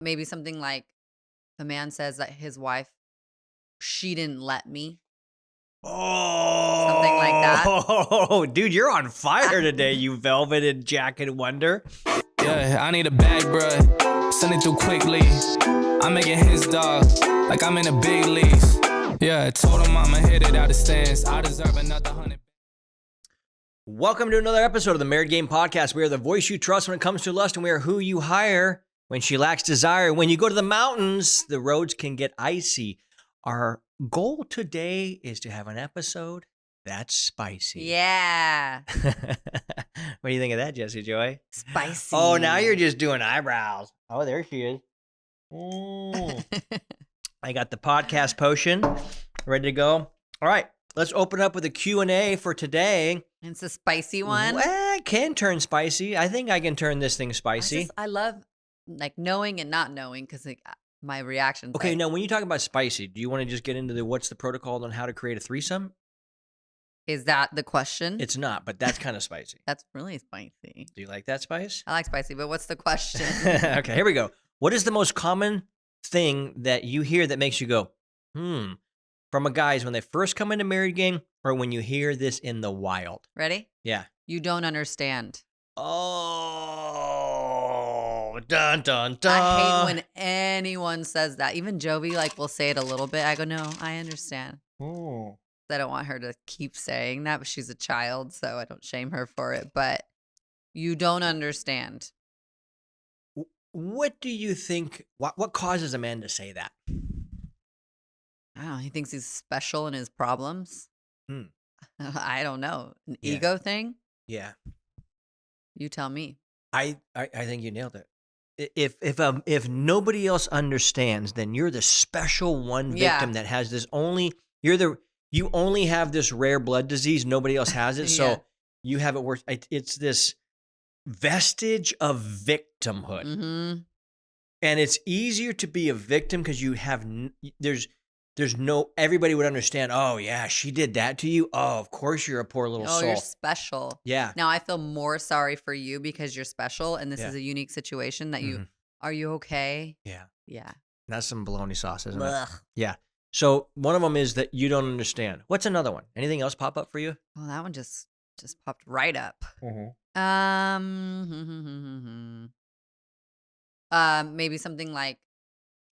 Maybe something like the man says that his wife, she didn't let me. Something like that. Oh, dude, you're on fire today, you velveted jacket wonder. Yeah, I need a bag, bruh. Send it through quickly. I'm making his dog like I'm in the big leagues. Yeah, I told him I'ma hit it out of stands. I deserve another 100. Welcome to another episode of the Married Game Podcast. We are the voice you trust when it comes to lust, and we are who you hire when she lacks desire. When you go to the mountains, the roads can get icy. Our goal today is to have an episode that's spicy. Yeah. What do you think of that, Jessie Joy? Spicy. Oh, now you're just doing eyebrows. Oh, there she is. I got the podcast potion ready to go. All right, let's open up with a Q&A for today. It's a spicy one. Well, it can turn spicy. I think I can turn this thing spicy. I love like knowing and not knowing because my reaction. Okay, now when you talk about spicy, do you want to just get into what's the protocol on how to create a threesome? Is that the question? It's not, but that's kind of spicy. That's really spicy. Do you like that spice? I like spicy, but what's the question? Okay, here we go. What is the most common thing that you hear that makes you go, from a guys when they first come into married game or when you hear this in the wild? Ready? Yeah. You don't understand. Oh, dun, dun, dun. I hate when anyone says that. Even Jovi will say it a little bit. I go, no, I understand. Oh. I don't want her to keep saying that, but she's a child, so I don't shame her for it. But you don't understand. What do you think? What causes a man to say that? I don't know. He thinks he's special in his problems. I don't know. An ego thing? Yeah. You tell me. I think you nailed it. If nobody else understands, then you're the special one victim that has this you only have this rare blood disease. Nobody else has it. So you have it worse. It's this vestige of victimhood. Mm-hmm. And it's easier to be a victim because you have, there's no, everybody would understand, oh yeah, she did that to you. Oh, of course you're a poor little soul. Oh, you're special. Yeah. Now I feel more sorry for you because you're special and this is a unique situation that are you okay? Yeah. Yeah. That's some bologna sauce, isn't Ugh. it? Yeah. So one of them is that you don't understand. What's another one? Anything else pop up for you? Well, that one just popped right up. Maybe something like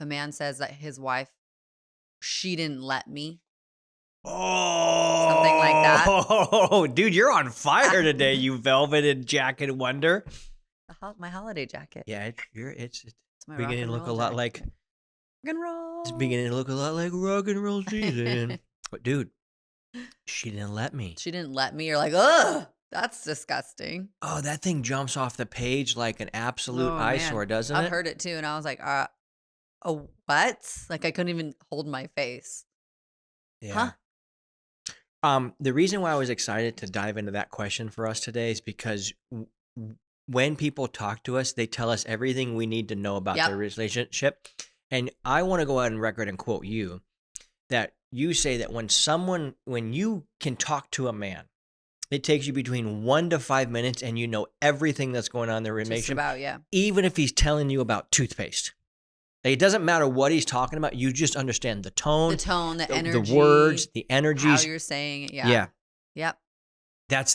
the man says that his wife, she didn't let me. Oh, something like that. Oh, dude, you're on fire today, you velveted jacket wonder. My holiday jacket. Yeah, it's my beginning to look a lot like rock and roll. It's beginning to look a lot like rock and roll season. But dude, she didn't let me. She didn't let me. You're like, ugh, that's disgusting. Oh, that thing jumps off the page like an absolute eyesore, doesn't it? I've heard it too, and I was like, oh, what? Like I couldn't even hold my face. Yeah. Huh? The reason why I was excited to dive into that question for us today is because when people talk to us, they tell us everything we need to know about their relationship. And I want to go out on record and quote you that you say that when you can talk to a man, it takes you between 1 to 5 minutes and you know everything that's going on in their relationship. Even if he's telling you about toothpaste. It doesn't matter what he's talking about. You just understand the tone, the energy, the words, the energies. How you're saying it. Yeah. Yeah. Yep.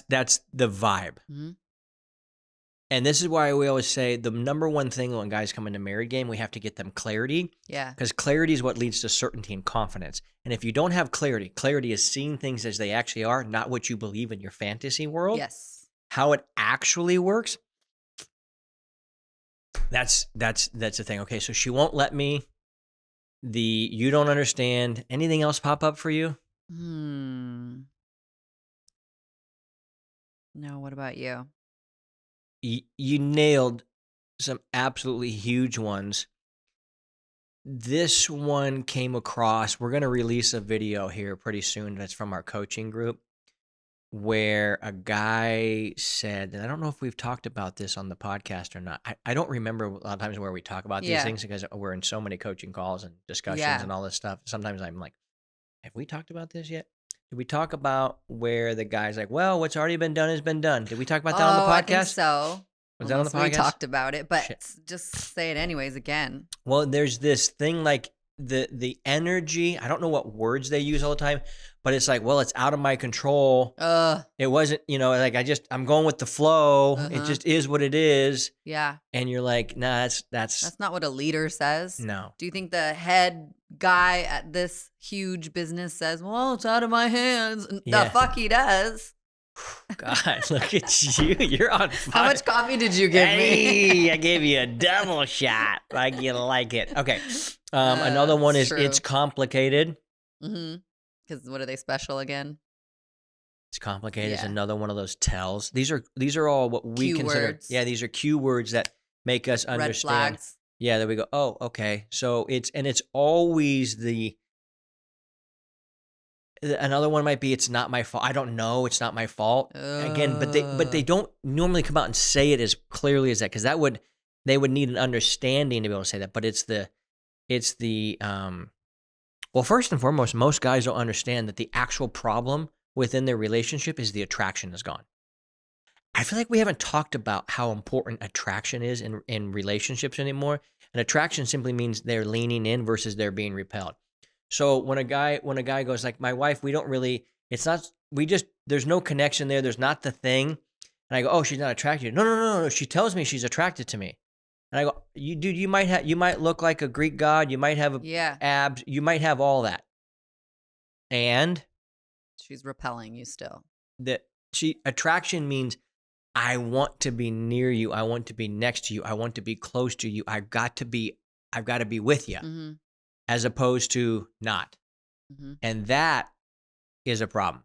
That's the vibe. Mm-hmm. And this is why we always say the number one thing when guys come into married game, we have to get them clarity. Yeah. Because clarity is what leads to certainty and confidence. And if you don't have clarity is seeing things as they actually are, not what you believe in your fantasy world. Yes. How it actually works. That's the thing. Okay, so she won't let me. You don't understand. Anything else pop up for you? No, what about you? You nailed some absolutely huge ones. This one came across. We're going to release a video here pretty soon that's from our coaching group where a guy said, and I don't know if we've talked about this on the podcast or not. I don't remember a lot of times where we talk about these things because we're in so many coaching calls and discussions and all this stuff. Sometimes I'm like, have we talked about this yet? Did we talk about where the guy's like, well, what's already been done has been done? Did we talk about that on the podcast? I think so. Was that on the Unless we podcast? talked about it, but Shit. just say it anyways again. Well, there's this thing like the energy. I don't know what words they use all the time, but it's like, well, it's out of my control. It wasn't, like I'm going with the flow. It just is what it is. Yeah. And you're like, nah, that's not what a leader says. No. Do you think the head guy at this huge business says, well, it's out of my hands? Yeah. The fuck he does. God, look at you. You're on fire. How much coffee did you give me? I gave you a double shot. Like you like it. Okay. Another one is true. It's complicated. Because what are they special again? It's complicated. Yeah. It's another one of those tells. These are all what we Cue consider. words. Yeah, these are cue words that make us Red understand. flags. Yeah, there we go. Oh, okay. So it's always another one might be it's not my fault. I don't know. It's not my fault. Again, but they don't normally come out and say it as clearly as that because they would need an understanding to be able to say that. But it's the well, first and foremost, most guys don't understand that the actual problem within their relationship is the attraction is gone. I feel like we haven't talked about how important attraction is in relationships anymore. And attraction simply means they're leaning in versus they're being repelled. So when a guy goes like, my wife, there's no connection there. There's not the thing. And I go, oh, she's not attracted. No. She tells me she's attracted to me. And I go, you might look like a Greek god. You might have abs. You might have all that. And she's repelling you still. Attraction means I want to be near you. I want to be next to you. I want to be close to you. I've got to be with you, as opposed to not. And that is a problem.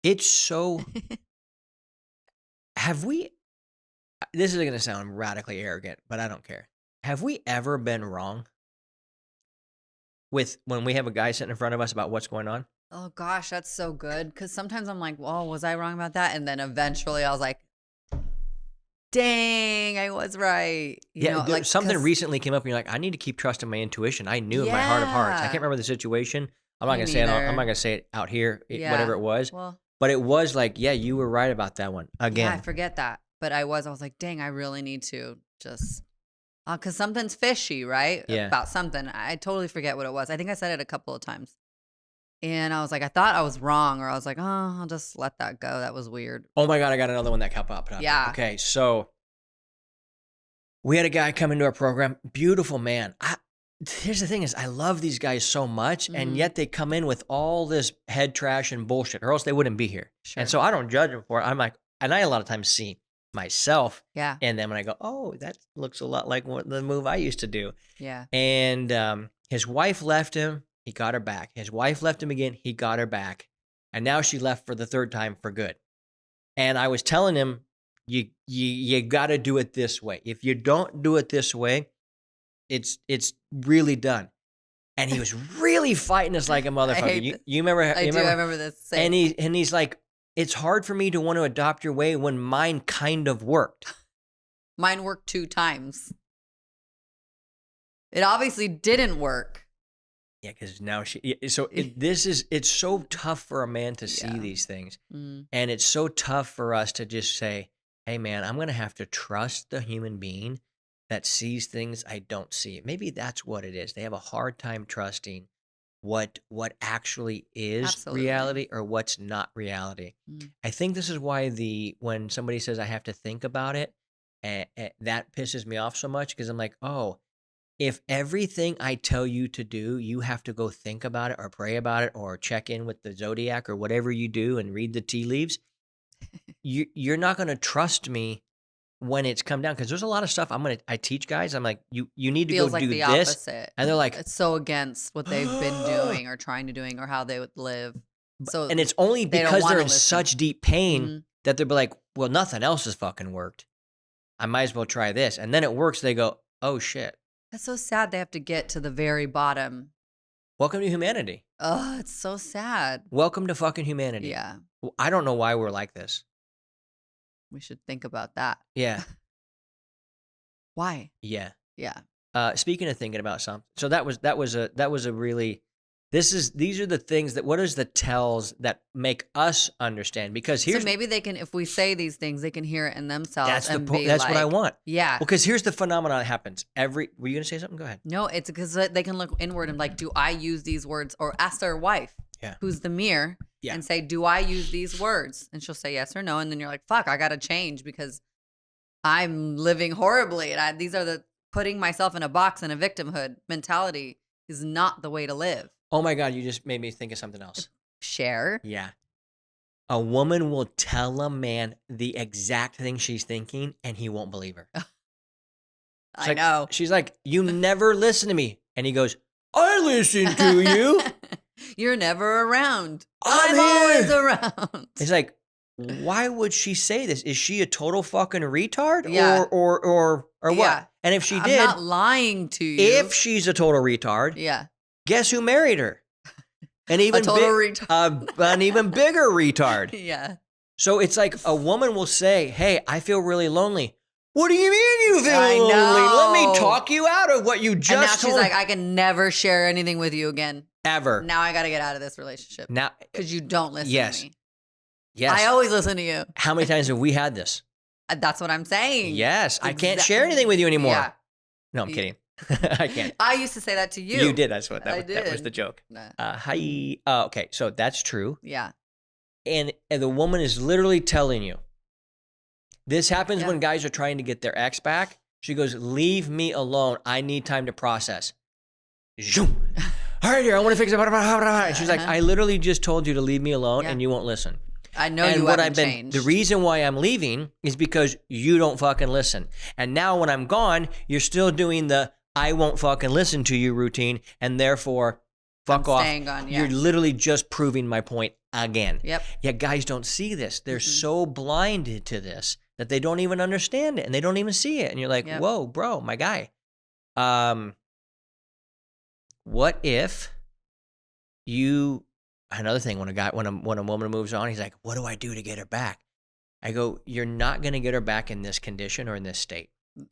It's so. This is going to sound radically arrogant, but I don't care. Have we ever been wrong when we have a guy sitting in front of us about what's going on? Oh gosh, that's so good. Because sometimes I'm like, well, was I wrong about that? And then eventually I was like, dang, I was right. Something recently came up and you're like, I need to keep trusting my intuition. I knew in my heart of hearts. I can't remember the situation. I'm not going to say it. I'm not going to say it out here, whatever it was. But it was like, yeah, you were right about that one. Again. Yeah, I forget that. But I was like, dang, I really need to just, because something's fishy, right? Yeah. About something. I totally forget what it was. I think I said it a couple of times. And I was like, I thought I was wrong, or I was like, oh, I'll just let that go. That was weird. Oh my God, I got another one that popped up. Yeah. Okay, so we had a guy come into our program. Beautiful man. Here's the thing is I love these guys so much, and yet they come in with all this head trash and bullshit, or else they wouldn't be here. Sure. And so I don't judge them for it. I'm like, and I a lot of times see myself. Yeah. And then when I go, oh, that looks a lot like the move I used to do. Yeah. And his wife left him. He got her back. His wife left him again. He got her back. And now she left for the third time for good. And I was telling him, you got to do it this way. If you don't do it this way, it's really done. And he was really fighting us like a motherfucker. You remember? I remember this. And he's like, it's hard for me to want to adopt your way when mine kind of worked. Mine worked 2 times. It obviously didn't work. Yeah, because now it's so tough for a man to see these things. And it's so tough for us to just say, hey man, I'm going to have to trust the human being that sees things I don't see. Maybe that's what it is. They have a hard time trusting what actually is reality or what's not reality. I think this is why when somebody says I have to think about it, that pisses me off so much, because I'm like, oh, if everything I tell you to do, you have to go think about it or pray about it or check in with the zodiac or whatever you do and read the tea leaves, you're not going to trust me when it's come down, because there's a lot of stuff I teach guys. I'm like, you need to Feels go like do the this, opposite. and they're like, it's so against what they've been doing or trying to doing or how they would live. So and it's only because they're in such deep pain that they'll be like, well, nothing else has fucking worked. I might as well try this, and then it works. They go, oh shit. That's so sad. They have to get to the very bottom. Welcome to humanity. Oh, it's so sad. Welcome to fucking humanity. Yeah. I don't know why we're like this. We should think about that. Yeah. Why? Yeah. Yeah. Speaking of thinking about something, so that was a really These are the things that, what is the tells that make us understand? Because here's, so maybe they can, if we say these things, they can hear it in themselves. that's the and point. be That's like, what I want. Yeah. Well, because here's the phenomenon that happens. Were you going to say something? Go ahead. No, it's because they can look inward and like, do I use these words? Or ask their wife, who's the mirror, and say, do I use these words? And she'll say yes or no. And then you're like, fuck, I got to change because I'm living horribly. And these are the putting myself in a box and a victimhood mentality is not the way to live. Oh my God, you just made me think of something else. Share. Yeah. A woman will tell a man the exact thing she's thinking and he won't believe her. I know. She's like, you never listen to me. And he goes, I listen to you. You're never around. I'm always around. It's like, why would she say this? Is she a total fucking retard? Yeah. Or what? Yeah. And if she I'm did, not lying to you. if she's a total retard, guess who married her? An even retard. An even bigger retard. Yeah. So it's like a woman will say, hey, I feel really lonely. What do you mean you feel I lonely? know. Let me talk you out of what you just and now told she's me. like, I can never share anything with you again. Ever. Now I got to get out of this relationship. Now, because you don't listen to me. Yes. I always listen to you. How many times have we had this? That's what I'm saying. Yes. I can't share anything with you anymore. Yeah. No, I'm kidding. I can't. I used to say that to you. You did. That's what I that did. was the joke. Nah. Hi. Okay. So that's true. Yeah. And the woman is literally telling you. This happens when guys are trying to get their ex back. She goes, leave me alone. I need time to process. Zoom. All right, here, I want to fix it. And she's like, I literally just told you to leave me alone and you won't listen. I know you haven't changed. The reason why I'm leaving is because you don't fucking listen. And now when I'm gone, you're still doing the I won't fucking listen to you routine. And therefore, fuck off. Staying gone, You're literally just proving my point again. Yep. Yeah, guys don't see this. They're so blinded to this that they don't even understand it and they don't even see it. And you're like, whoa, bro, my guy. What if you, another thing, when a woman moves on, he's like, what do I do to get her back? I go, you're not going to get her back in this condition or in this state.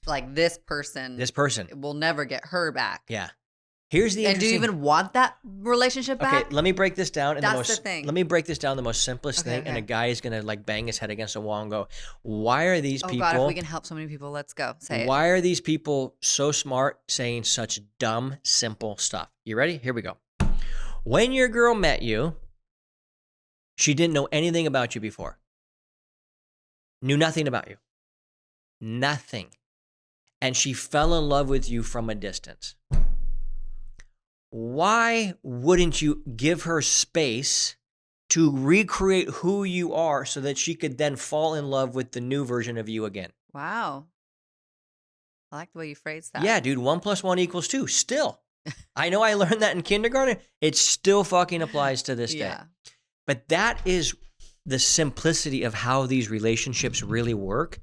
Like this person will never get her back. Yeah. Here's the And do you even want that relationship back? Okay, let me break this down. That's the thing. Let me break this down the most simplest thing. And a guy is going to like bang his head against a wall and go, why are these people? Oh God, if we can help so many people, let's go. Say it. Why are these people so smart saying such dumb, simple stuff? You ready? Here we go. When your girl met you, she didn't know anything about you before. Knew nothing about you. Nothing. And she fell in love with you from a distance. Why wouldn't you give her space to recreate who you are so that she could then fall in love with the new version of you again? Wow. I like the way you phrased that. Yeah, dude, 1 + 1 = 2. Still. I know I learned that in kindergarten. It still fucking applies to this day. But that is the simplicity of how these relationships really work.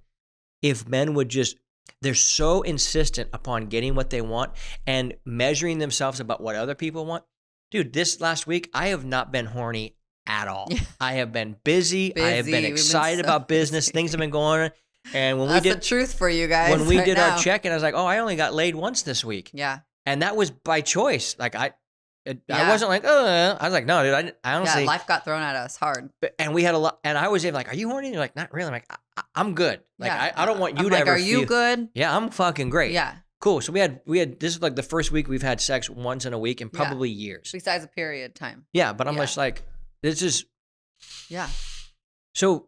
If men would just, they're so insistent upon getting what they want and measuring themselves about what other people want. Dude, this last week, I have not been horny at all. I have been busy. I have been excited about business. Things have been going on. And when That's the truth for you guys. When we did our check, and I was like, oh, I only got laid once this week. Yeah. And that was by choice. Like I wasn't like, I was like, no, dude, I honestly. Yeah, life got thrown at us hard. And we had a lot, and I was even like, are you horny? And you're like, not really. I'm like, I'm good. Like, I don't want you to ever are you good? Yeah, I'm fucking great. Yeah. Cool. So we had, this is like the first week we've had sex once in a week in probably years. Besides a period time. Yeah, but I'm just like, this is. Yeah. So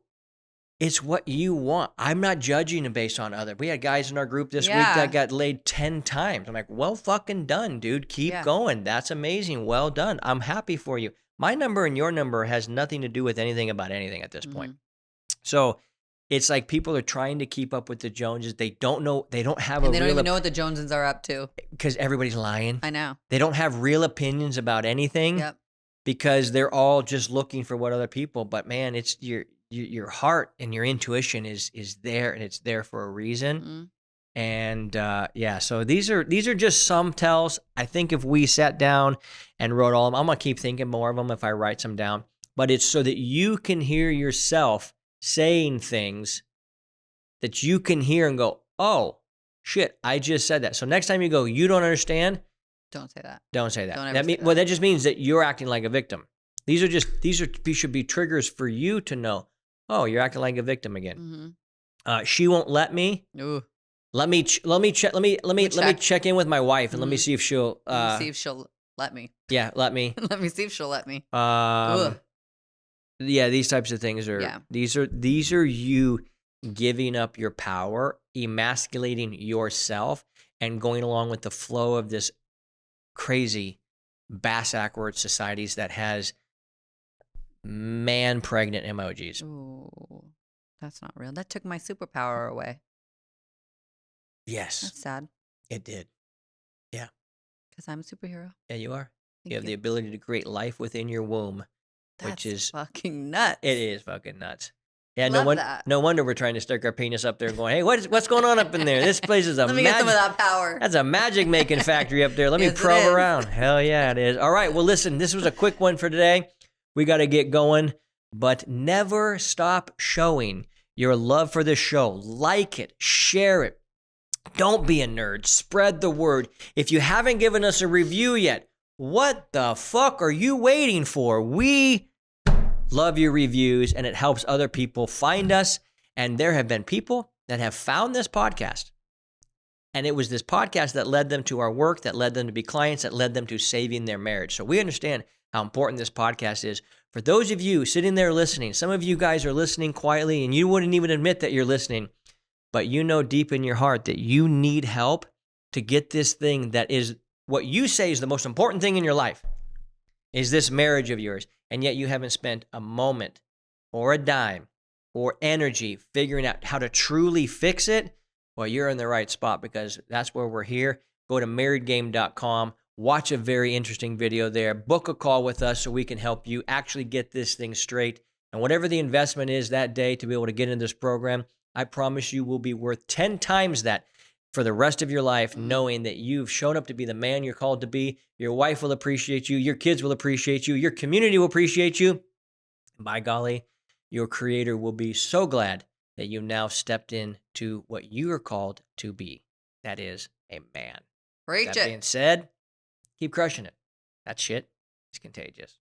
it's what you want. I'm not judging based on other. We had guys in our group this week that got laid 10 times. I'm like, well fucking done, dude. Keep going. That's amazing. Well done. I'm happy for you. My number and your number has nothing to do with anything about anything at this point. So it's like people are trying to keep up with the Joneses. They don't know. They don't have they don't even know what the Joneses are up to. Because everybody's lying. I know. They don't have real opinions about anything. Yep. Because they're all just looking for what other people. But man, it's your heart and your intuition is there, and it's there for a reason. And so these are just some tells. I think if we sat down and wrote all of them, I'm gonna keep thinking more of them if I write some down. But it's so that you can hear yourself saying things that you can hear and go, oh shit, I just said that. So next time you go, you don't understand, Don't say that. Don't say that. Don't ever say that. Well, that just means that you're acting like a victim. These should be triggers for you to know. Oh, you're acting like a victim again. She won't let me. Ooh. Let me check in with my wife and let me see if she'll. Let me see if she'll let me. Yeah, let me. Let me see if she'll let me. Yeah, these types of things are. Yeah. These are you giving up your power, emasculating yourself, and going along with the flow of this crazy bass-backward societies that has man pregnant emojis. Ooh, that's not real. That took my superpower away. Yes. That's sad. It did. Yeah. Because I'm a superhero. Yeah, you are. You have the ability to create life within your womb, which is fucking nuts. It is fucking nuts. Yeah, Love no wonder we're trying to stick our penis up there and going, hey, what's going on up in there? This place is a Let me get some of that power. That's a magic making factory up there. Let me probe around. Hell yeah, it is. All right, well, listen, this was a quick one for today. We got to get going, but never stop showing your love for this show. Like it, share it. Don't be a nerd. Spread the word. If you haven't given us a review yet, what the fuck are you waiting for? We love your reviews, and it helps other people find us. And there have been people that have found this podcast. And it was this podcast that led them to our work, that led them to be clients, that led them to saving their marriage. So we understand how important this podcast is. For those of you sitting there listening, some of you guys are listening quietly, and you wouldn't even admit that you're listening, but you know deep in your heart that you need help to get this thing that is what you say is the most important thing in your life, is this marriage of yours. And yet you haven't spent a moment or a dime or energy figuring out how to truly fix it. Well, you're in the right spot, because that's where we're here. Go to marriedgame.com, watch a very interesting video there, book a call with us so we can help you actually get this thing straight. And whatever the investment is that day to be able to get into this program, I promise you will be worth 10 times that for the rest of your life, knowing that you've shown up to be the man you're called to be. Your wife will appreciate you. Your kids will appreciate you. Your community will appreciate you. And by golly, your creator will be so glad that you now stepped into what you are called to be. That is a man. Preach That being said, keep crushing it. That shit is contagious.